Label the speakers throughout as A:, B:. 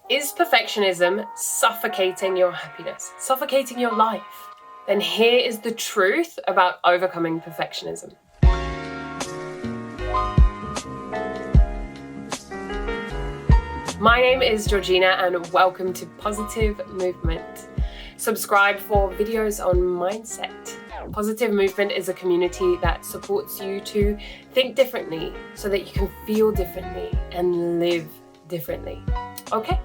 A: Is perfectionism suffocating your happiness, suffocating your life? Then here is the truth about overcoming perfectionism. My name is Georgina and welcome to Positive Movement. Subscribe for videos on mindset. Positive Movement is a community that supports you to think differently so that you can feel differently and live differently. Okay,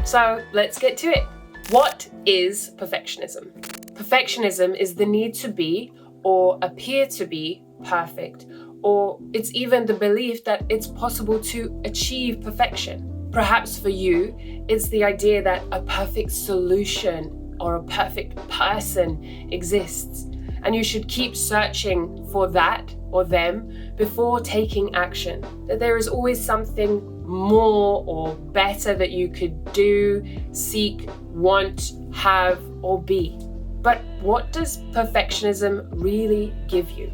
A: so let's get to it. What is perfectionism? Perfectionism is the need to be or appear to be perfect, or it's even the belief that it's possible to achieve perfection. Perhaps for you, it's the idea that a perfect solution or a perfect person exists, and you should keep searching for that or them before taking action. That there is always something more or better that you could do, seek, want, have, or be. But what does perfectionism really give you?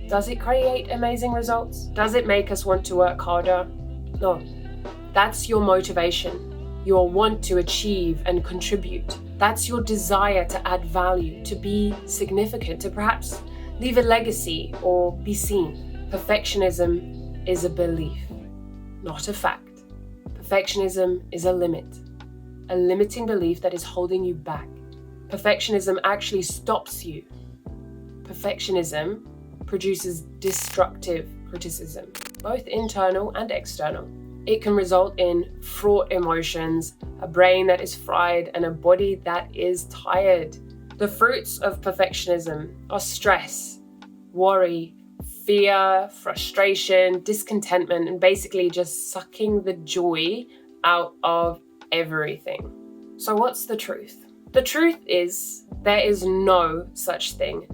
A: Does it create amazing results? Does it make us want to work harder? No. That's your motivation, your want to achieve and contribute. That's your desire to add value, to be significant, to perhaps leave a legacy or be seen. Perfectionism is a belief, not a fact. Perfectionism is a limiting belief that is holding you back. Perfectionism actually stops you. Perfectionism produces destructive criticism, both internal and external. It can result in fraught emotions, a brain that is fried, and a body that is tired. The fruits of perfectionism are stress, worry, fear, frustration, discontentment, and basically just sucking the joy out of everything. So what's the truth? The truth is there is no such thing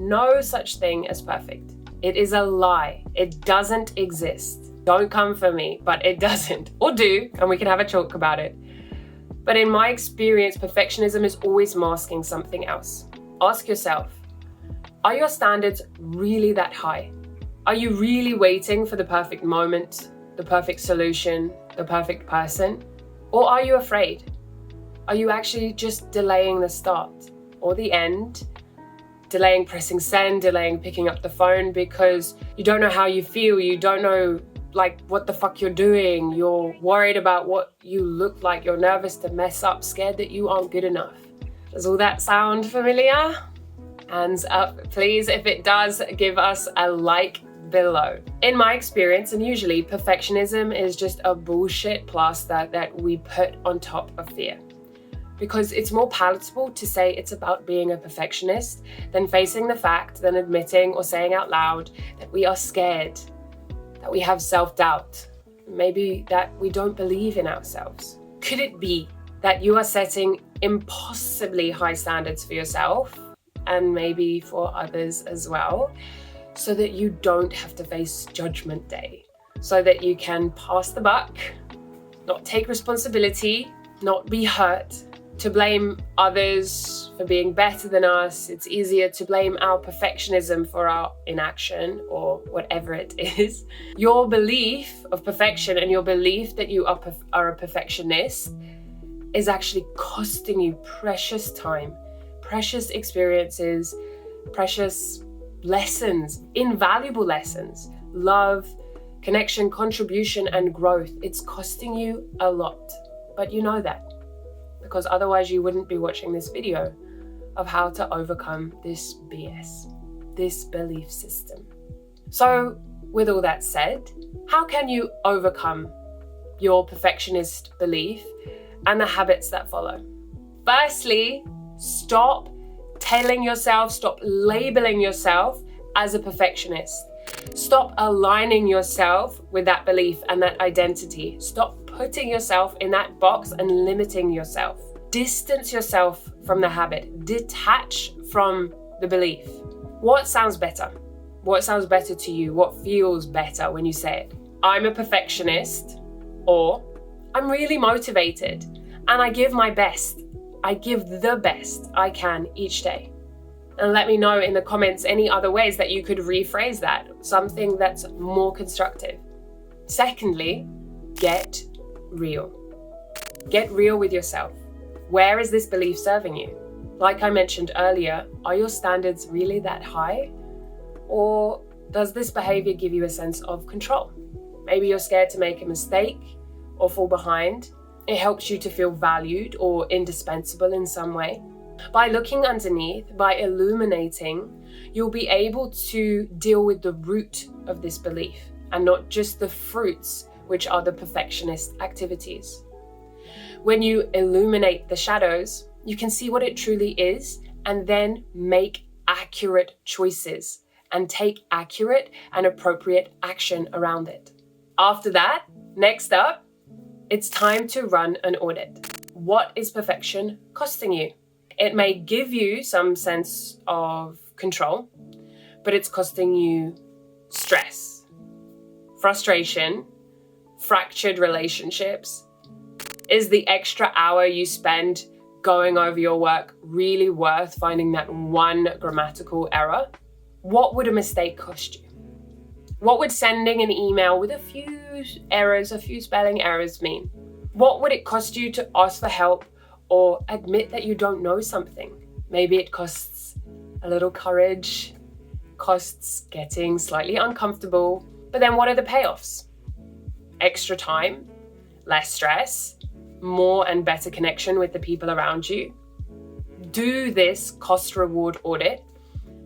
A: as perfect. It is a lie. It doesn't exist. Don't come for me, but it doesn't. Or do, and we can have a talk about it. But in my experience, perfectionism is always masking something else. Ask yourself, are your standards really that high? Are you really waiting for the perfect moment, the perfect solution, the perfect person? Or are you afraid? Are you actually just delaying the start or the end? Delaying pressing send, delaying picking up the phone because you don't know how you feel, you don't know what the fuck you're doing, you're worried about what you look like, you're nervous to mess up, scared that you aren't good enough. Does all that sound familiar? Hands up, please. If it does, give us a like below. In my experience, and usually, perfectionism is just a bullshit plaster that we put on top of fear. Because it's more palatable to say it's about being a perfectionist than facing the fact, than admitting or saying out loud that we are scared, that we have self-doubt, maybe that we don't believe in ourselves. Could it be that you are setting impossibly high standards for yourself and maybe for others as well, so that you don't have to face judgment day, so that you can pass the buck, not take responsibility, not be hurt, to blame others for being better than us? It's easier to blame our perfectionism for our inaction or whatever it is. Your belief of perfection and your belief that you are a perfectionist is actually costing you precious time, precious experiences, precious lessons, invaluable lessons, love, connection, contribution, and growth. It's costing you a lot, but you know that, because otherwise you wouldn't be watching this video of how to overcome this BS, this belief system. So with all that said, how can you overcome your perfectionist belief and the habits that follow? Firstly, stop telling yourself, stop labeling yourself as a perfectionist. Stop aligning yourself with that belief and that identity. Stop putting yourself in that box and limiting yourself. Distance yourself from the habit. Detach from the belief. What sounds better? What sounds better to you? What feels better when you say it? I'm a perfectionist, or I'm really motivated and I give my best. I give the best I can each day. And let me know in the comments any other ways that you could rephrase that, something that's more constructive. Secondly, get real. Get real with yourself. Where is this belief serving you? Like I mentioned earlier, are your standards really that high? Or does this behavior give you a sense of control? Maybe you're scared to make a mistake or fall behind. It helps you to feel valued or indispensable in some way. By looking underneath, by illuminating, you'll be able to deal with the root of this belief and not just the fruits, which are the perfectionist activities. When you illuminate the shadows, you can see what it truly is and then make accurate choices and take accurate and appropriate action around it. After that, next up, it's time to run an audit. What is perfection costing you? It may give you some sense of control, but it's costing you stress, frustration, fractured relationships. Is the extra hour you spend going over your work really worth finding that one grammatical error? What would a mistake cost you? What would sending an email with a few errors, a few spelling errors mean? What would it cost you to ask for help or admit that you don't know something? Maybe it costs a little courage, costs getting slightly uncomfortable, but then what are the payoffs? Extra time, less stress, more and better connection with the people around you. Do this cost-reward audit,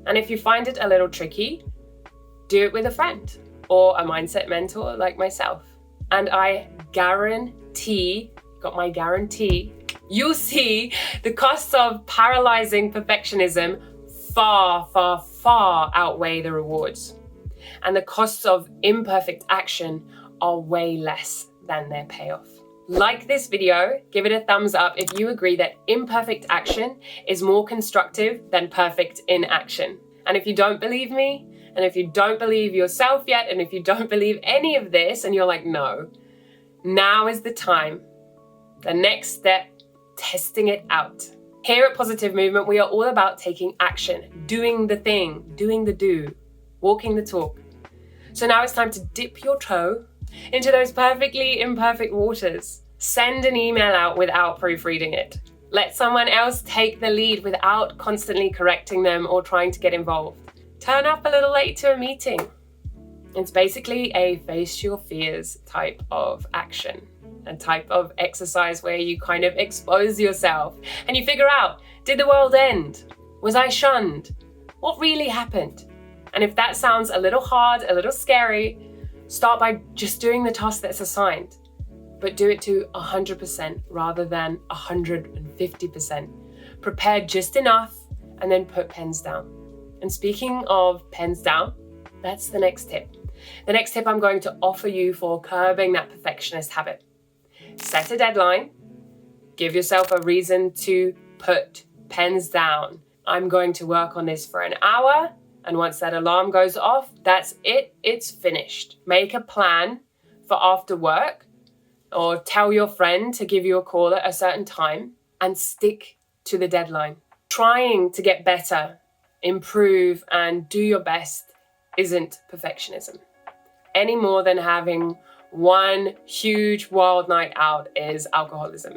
A: and if you find it a little tricky, do it with a friend or a mindset mentor like myself. And I guarantee, got my guarantee, you'll see the costs of paralyzing perfectionism far, far, far outweigh the rewards. And the costs of imperfect action are way less than their payoff. Like this video, give it a thumbs up if you agree that imperfect action is more constructive than perfect inaction. And if you don't believe me, and if you don't believe yourself yet, and if you don't believe any of this, and you're like, no, now is the time. The next step, testing it out. Here at Positive Movement, we are all about taking action, doing the thing, doing the do, walking the talk. So now it's time to dip your toe into those perfectly imperfect waters. Send an email out without proofreading it. Let someone else take the lead without constantly correcting them or trying to get involved. Turn up a little late to a meeting. It's basically a face your fears type of action, a type of exercise where you kind of expose yourself and you figure out, did the world end? Was I shunned? What really happened? And if that sounds a little hard, a little scary, start by just doing the task that's assigned, but do it to 100% rather than 150%. Prepare just enough and then put pens down. And speaking of pens down, that's the next tip. The next tip I'm going to offer you for curbing that perfectionist habit. Set a deadline. Give yourself a reason to put pens down. I'm going to work on this for an hour, and once that alarm goes off, that's it. It's finished. Make a plan for after work, or tell your friend to give you a call at a certain time, and stick to the deadline. Trying to get better, improve, and do your best isn't perfectionism. Any more than having one huge wild night out is alcoholism.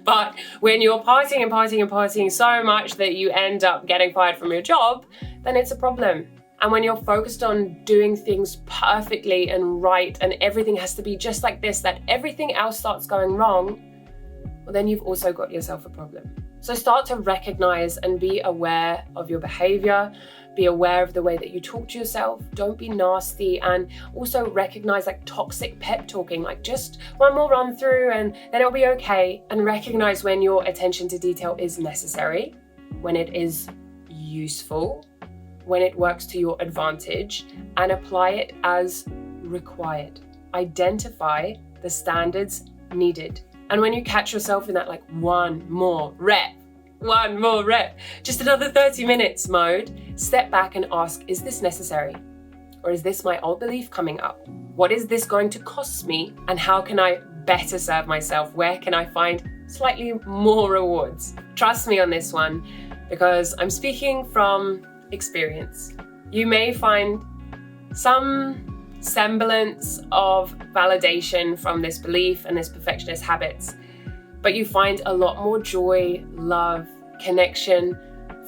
A: But when you're partying and partying and partying so much that you end up getting fired from your job, then it's a problem. And when you're focused on doing things perfectly and right, and everything has to be just like this, that everything else starts going wrong, well, then you've also got yourself a problem. So start to recognize and be aware of your behavior, be aware of the way that you talk to yourself. Don't be nasty, and also recognize like toxic pep talking, like just one more run through and then it'll be okay. And recognize when your attention to detail is necessary, when it is useful, when it works to your advantage, and apply it as required. Identify the standards needed. And when you catch yourself in that like one more rep, just another 30 minutes mode, step back and ask, is this necessary? Or is this my old belief coming up? What is this going to cost me? And how can I better serve myself? Where can I find slightly more rewards? Trust me on this one, because I'm speaking from experience. You may find some semblance of validation from this belief and this perfectionist habits. but you find a lot more joy, love, connection,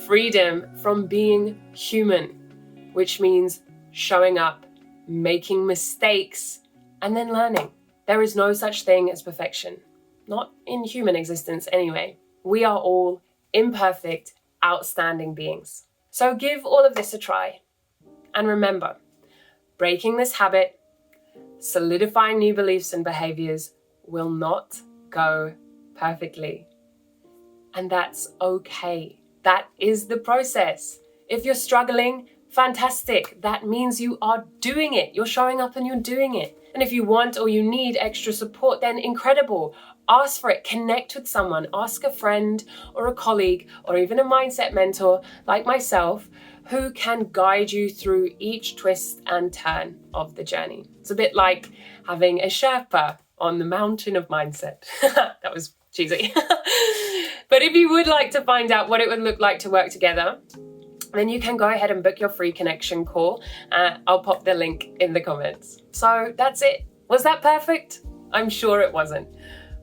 A: freedom from being human, which means showing up, making mistakes, and then learning. There is no such thing as perfection, not in human existence anyway. We are all imperfect, outstanding beings. So give all of this a try. And remember, breaking this habit, solidifying new beliefs and behaviors will not go perfectly. And that's okay. That is the process. If you're struggling, fantastic. That means you are doing it. You're showing up and you're doing it. And if you want or you need extra support, then incredible. Ask for it. Connect with someone. Ask a friend or a colleague or even a mindset mentor like myself who can guide you through each twist and turn of the journey. It's a bit like having a Sherpa on the mountain of mindset. That was cheesy. But if you would like to find out what it would look like to work together, then you can go ahead and book your free connection call. I'll pop the link in the comments. So that's it. Was that perfect? I'm sure it wasn't.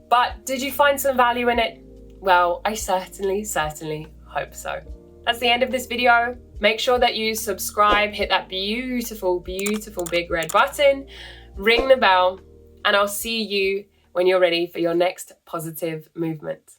A: But did you find some value in it? Well, I certainly hope so. That's the end of this video. Make sure that you subscribe, hit that beautiful big red button, ring the bell, and I'll see you when you're ready for your next positive movement.